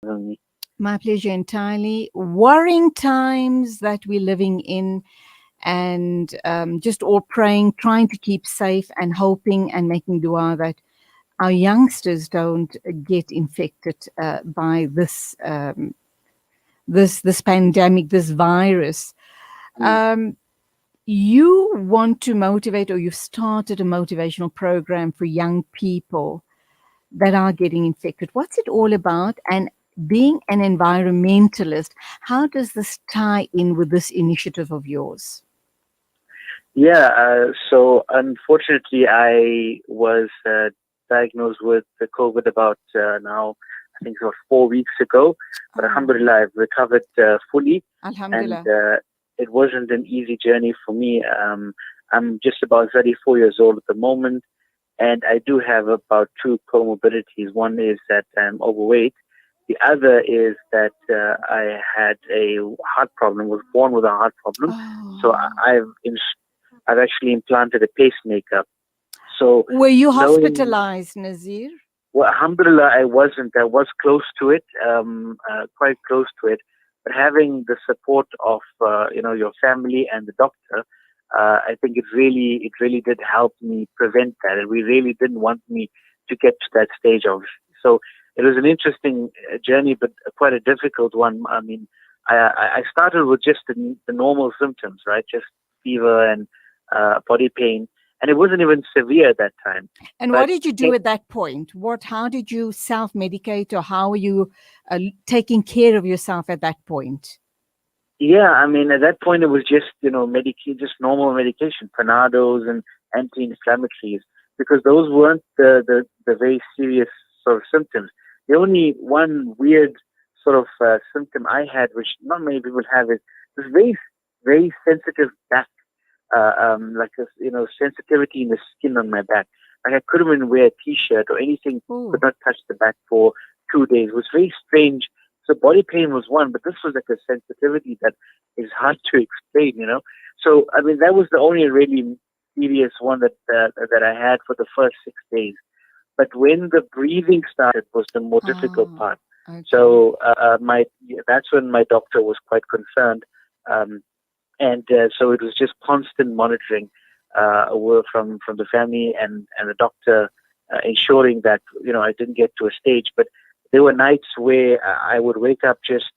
me. My pleasure entirely. Worrying times that we're living in, and just all praying, trying to keep safe and hoping and making dua that our youngsters don't get infected by this pandemic, this virus. Mm. You want to motivate, or you've started a motivational program for young people that are getting infected. What's it all about? And being an environmentalist, how does this tie in with this initiative of yours? Yeah, so unfortunately, I was diagnosed with the COVID about now, I think it was 4 weeks ago. But Oh, alhamdulillah, I've recovered fully, and Alhamdulillah. it wasn't an easy journey for me. I'm just about 34 years old at the moment, and I do have about two comorbidities. One is that I'm overweight. The other is that I had a heart problem, was born with a heart problem. So Oh. I've actually implanted a pacemaker. So Were you knowing, hospitalized, Nazeer? well, alhamdulillah, I wasn't. I was close to it, quite close to it. But having the support of, your family and the doctor, I think it really did help me prevent that. And we really didn't want me to get to that stage of. So it was an interesting journey, but quite a difficult one. I mean, I started with just the normal symptoms, right? Just fever and body pain, and it wasn't even severe at that time. And what But did you do at that point? How did you self-medicate, or how were you taking care of yourself at that point? yeah, I mean, at that point, it was just, just normal medication, Panados and anti-inflammatories, because those weren't the very serious sort of symptoms. The only one weird sort of symptom I had, which not many people have, is this very, very sensitive back, like a, sensitivity in the skin on my back. Like I couldn't even wear a t-shirt or anything, could Oh, not touch the back for 2 days. It was very strange. So body pain was one, but this was like a sensitivity that is hard to explain. So I mean, that was the only really serious one that I had for the first 6 days. But when the breathing started, was the more difficult ah, part. okay. So my that's when my doctor was quite concerned, um, and so it was just constant monitoring from the family and the doctor, ensuring that I didn't get to a stage. But there were nights where I would wake up just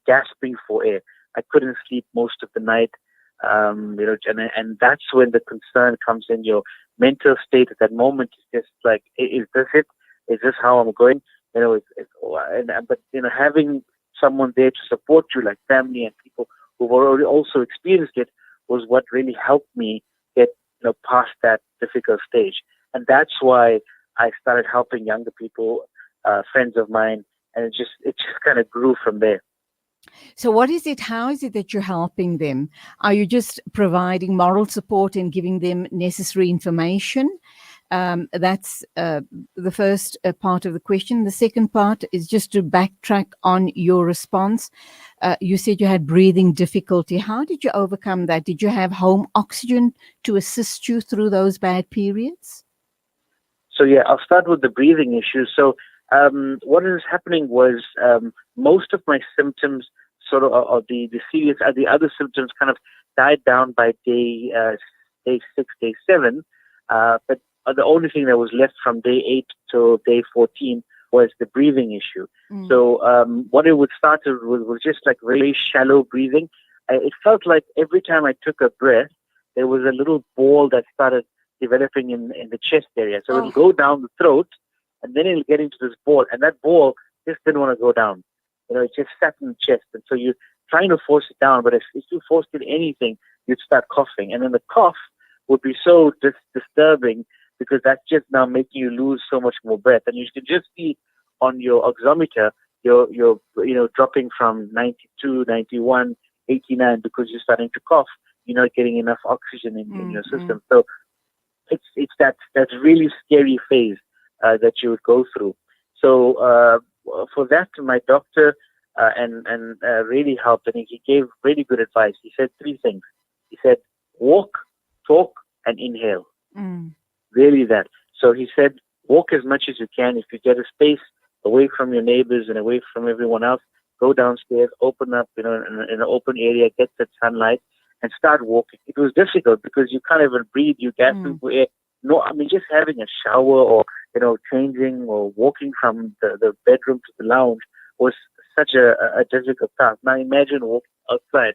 gasping for air. I couldn't sleep most of the night. And that's when the concern comes in. Your mental state at that moment is just like, is this it? Is this how I'm going? But having someone there to support you, like family and people who've already also experienced it, was what really helped me get past that difficult stage. And that's why I started helping younger people, friends of mine, and it just kind of grew from there. So, what is it? How is it that you're helping them? Are you just providing moral support and giving them necessary information? That's the first part of the question. The second part is just to backtrack on your response. You said you had breathing difficulty. How did you overcome that? Did you have home oxygen to assist you through those bad periods? So yeah, I'll start with the breathing issue. So what is happening was, most of my symptoms, sort of, or the serious, the other symptoms, kind of died down by day 6, day 7. But the only thing that was left from day 8 to day 14 was the breathing issue. Mm. So what it would start with was just like really shallow breathing. It felt like every time I took a breath, there was a little ball that started developing in the chest area. So it'll Oh, go down the throat, and then it'll get into this ball, and that ball just didn't want to go down. It just sat in the chest, and so you're trying to force it down, but if you forced it anything, you'd start coughing, and then the cough would be so disturbing, because that's just now making you lose so much more breath, and you can just see on your oximeter, you're dropping from 92, 91, 89, because you're starting to cough. You're not getting enough oxygen in mm, your mm. system. So it's that really scary phase that you would go through. So for that, my doctor and really helped, and he gave really good advice. He said three things. He said, walk, talk, and inhale. Mm. Really that. So he said, walk as much as you can. If you get a space, away from your neighbors and away from everyone else. Go downstairs, open up, in an open area, get that sunlight, and start walking. It was difficult because you can't even breathe. You gasping for air. No, I mean, just having a shower or, changing or walking from the bedroom to the lounge was such a difficult task. Now imagine walking outside.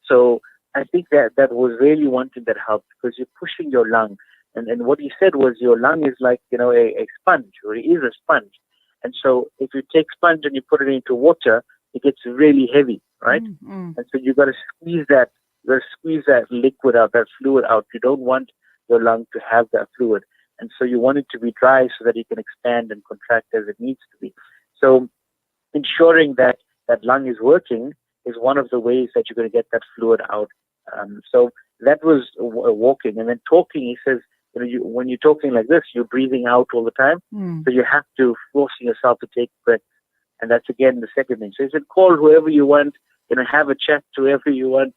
So I think that was really one thing that helped, because you're pushing your lung. And what he said was your lung is like, a sponge, or it is a sponge. And so if you take sponge and you put it into water, it gets really heavy, right? And so you got to squeeze that liquid out, that fluid out. You don't want your lung to have that fluid. And so you want it to be dry so that it can expand and contract as it needs to be. So ensuring that that lung is working is one of the ways that you're going to get that fluid out. So that was walking. And then talking, he says, when you're talking like this, you're breathing out all the time. So you have to forcing yourself to take breaths. And that's, again, the second thing. So he said, call whoever you want, have a chat to whoever you want.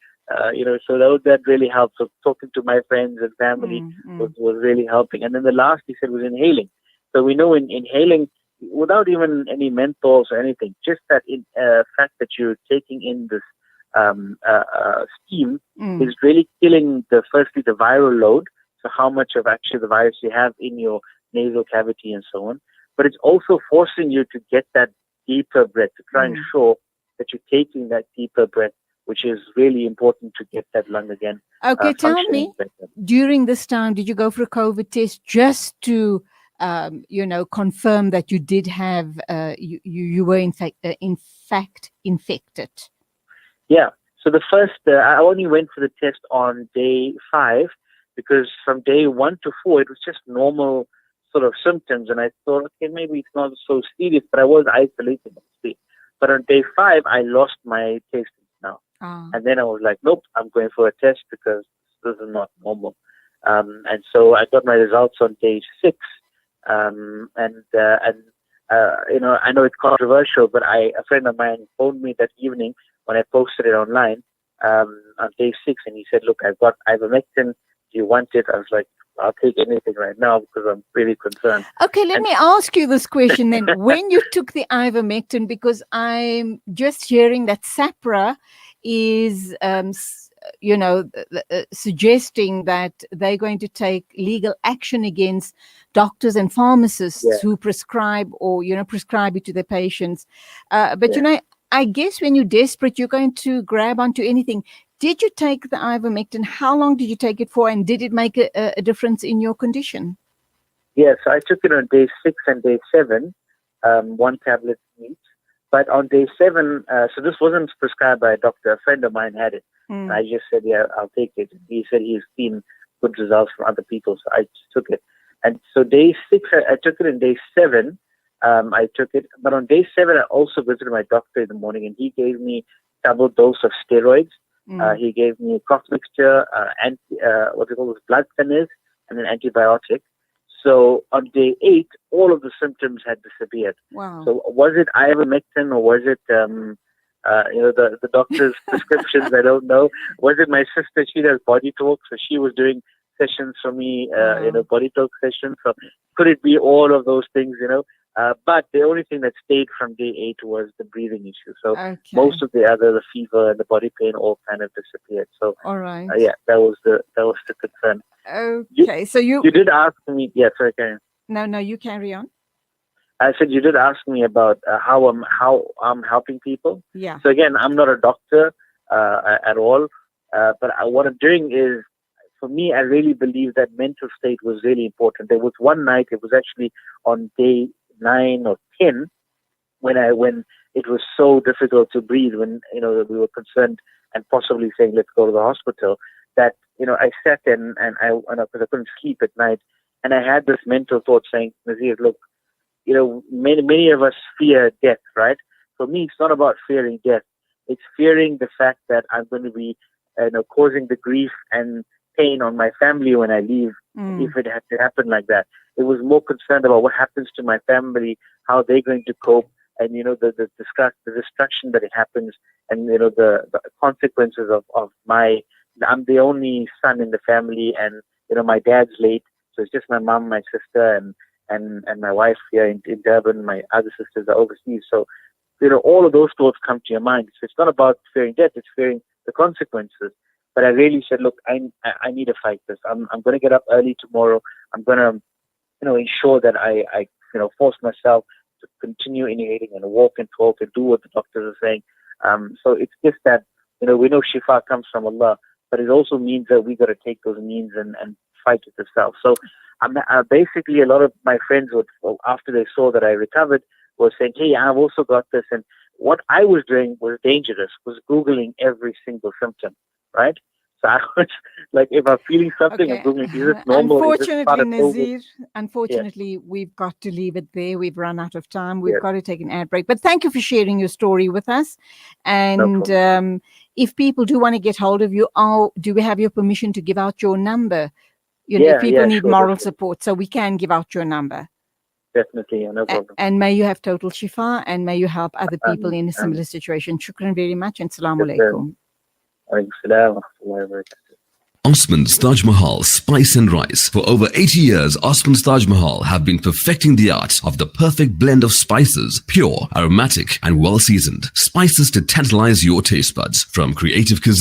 So that really helped. So talking to my friends and family was really helping. And then the last he said was inhaling. So we know in inhaling, without even any menthols or anything, just that fact that you're taking in this steam is really killing firstly the viral load. So how much of actually the virus you have in your nasal cavity and so on. But it's also forcing you to get that deeper breath, to try and ensure that you're taking that deeper breath, which is really important to get that lung again. Okay, tell me, better. During this time, did you go for a COVID test just to, confirm that you did have, you were in fact infected? Yeah. So the first, I only went for the test on day 5, because from day 1 to 4, it was just normal sort of symptoms. And I thought, okay, maybe it's not so serious, but I was isolated. But on day 5, I lost my taste now. And then I was like, nope, I'm going for a test because this is not normal. And so I got my results on day 6. I know it's controversial, but a friend of mine phoned me that evening when I posted it online on day 6, and he said, look, I've got ivermectin. Do you want it? I was like, I'll take anything right now because I'm really concerned. Okay, let me ask you this question then. When you took the ivermectin, because I'm just hearing that SAPRA is, suggesting that they're going to take legal action against doctors and pharmacists who prescribe or, prescribe it to their patients. I guess when you're desperate, you're going to grab onto anything. Did you take the ivermectin? How long did you take it for? And did it make a difference in your condition? Yes, I took it on day 6 and day 7, 1 tablet each. But on day 7, so this wasn't prescribed by a doctor. A friend of mine had it. And I just said, yeah, I'll take it. He said he's seen good results from other people, so I just took it. And so day 6, I took it. In day 7, I took it. But on day 7, I also visited my doctor in the morning, and he gave me double dose of steroids. He gave me a cough mixture, blood thinners, and an antibiotic. So on day 8, all of the symptoms had disappeared. Wow. So was it ivermectin, or was it the doctor's prescriptions? I don't know. Was it my sister? She does body talk, so she was doing sessions for me, body talk sessions. So could it be all of those things? But the only thing that stayed from day 8 was the breathing issue. So most of the fever and the body pain all kind of disappeared. So all right. That was the concern. Okay, so you did ask me. Yeah, sorry, Karen. No, you carry on. I said you did ask me about how I'm helping people. Yeah. So again, I'm not a doctor at all, but what I'm doing is, for me, I really believe that mental state was really important. There was one night, it was actually on day 9 or 10, when it was so difficult to breathe, when we were concerned and possibly saying let's go to the hospital, that I sat and because I couldn't sleep at night, and I had this mental thought saying, Nazeer, look, many of us fear death, right? For me, it's not about fearing death. It's fearing the fact that I'm going to be causing the grief and pain on my family when I leave, if it had to happen like that. It was more concerned about what happens to my family, how they're going to cope, and the destruction that it happens, and the consequences of I'm the only son in the family, and my dad's late, so it's just my mom, my sister, and and my wife here in Durban. My other sisters are overseas. So, all of those thoughts come to your mind. So it's not about fearing death, it's fearing the consequences. But I really said, look, I need to fight this. I'm going to get up early tomorrow. I'm going to, ensure that I force myself to continue inhaling and walk and talk and do what the doctors are saying. So it's just that, we know shifa comes from Allah, but it also means that we got to take those means and fight it ourselves. So basically, a lot of my friends after they saw that I recovered, was saying, hey, I've also got this. And what I was doing was dangerous, was Googling every single symptom, right? So I was like, if I'm feeling something, I'm Googling, is this normal? Unfortunately, Nazeer, unfortunately, we've got to leave it there. We've run out of time. We've got to take an ad break. But thank you for sharing your story with us. And if people do want to get hold of you, do we have your permission to give out your number? If people need moral support, so we can give out your number. Definitely, no problem. And may you have total shifa, and may you help other people in a similar situation. Shukran very much, and Assalamu alaikum. Osman's Taj Mahal Spice and Rice. For over 80 years, Osman's Taj Mahal have been perfecting the art of the perfect blend of spices, pure, aromatic, and well-seasoned. Spices to tantalize your taste buds. From creative cuisine